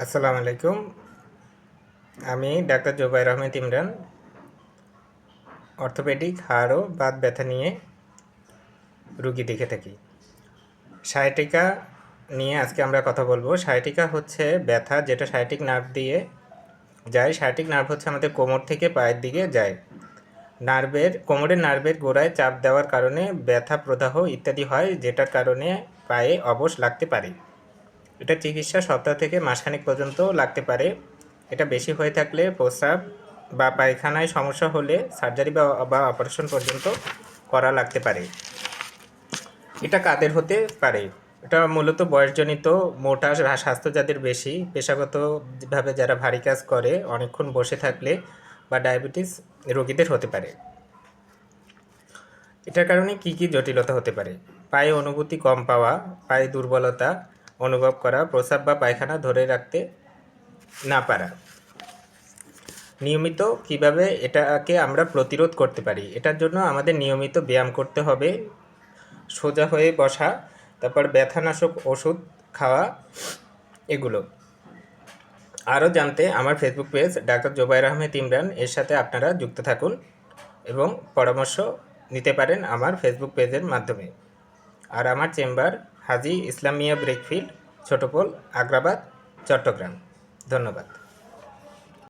আসসালামু আলাইকুম। আমি ডাক্তার জুবাইর আহমেদ ইমরান, অর্থোপেডিক হাড় ও বাত ব্যথা নিয়ে রুগী দেখে থাকি। সায়াটিকা নিয়ে আজকে আমরা কথা বলবো। সায়াটিকা হচ্ছে ব্যথা যেটা সায়াটিক নার্ভ দিয়ে যায়। সায়াটিক নার্ভ হচ্ছে আমাদের কোমর থেকে পায়ের দিকে যায়। কোমরের নার্ভের গোড়ায় চাপ দেওয়ার কারণে ব্যথা প্রদাহ ইত্যাদি হয়, যেটার কারণে পায়ে অবশ লাগতে পারে। এটা চিকিৎসা সপ্তাহ থেকে মাসখানেক পর্যন্ত লাগতে পারে। এটা বেশি হয়ে থাকলে প্রস্রাব বা পায়খানায় সমস্যা হলে সার্জারি বা অপারেশন পর্যন্ত করা লাগতে পারে। এটা কাদের হতে পারে? এটা মূলত বয়সজনিত, মোটা স্বাস্থ্য যাদের বেশি, পেশাগতভাবে যারা ভারী কাজ করে, অনেকক্ষণ বসে থাকলে বা ডায়াবেটিস রোগীদের হতে পারে। এটার কারণে কি কি জটিলতা হতে পারে? পায়ে অনুভূতি কম পাওয়া, পায়ে দুর্বলতা অনুভব করা, প্রস্রাব বা পায়খানা ধরে রাখতে না পারা। নিয়মিত কিভাবে এটাকে আমরা প্রতিরোধ করতে পারি? এটার জন্য আমাদের নিয়মিত ব্যায়াম করতে হবে, সোজা হয়ে বসা, তারপর ব্যথানাশক ওষুধ খাওয়া, এগুলো। আরও জানতে আমার Facebook page doctor Jubair Ahmed Imran এর সাথে আপনারা যুক্ত থাকুন এবং পরামর্শ নিতে পারেন আমার ফেসবুক পেজের মাধ্যমে। আর আমার চেম্বার হাজী ইসলামিয়া ব্রেকফিল্ড, ছোটপোল, আগ্রাবাদ, চট্টগ্রাম। ধন্যবাদ।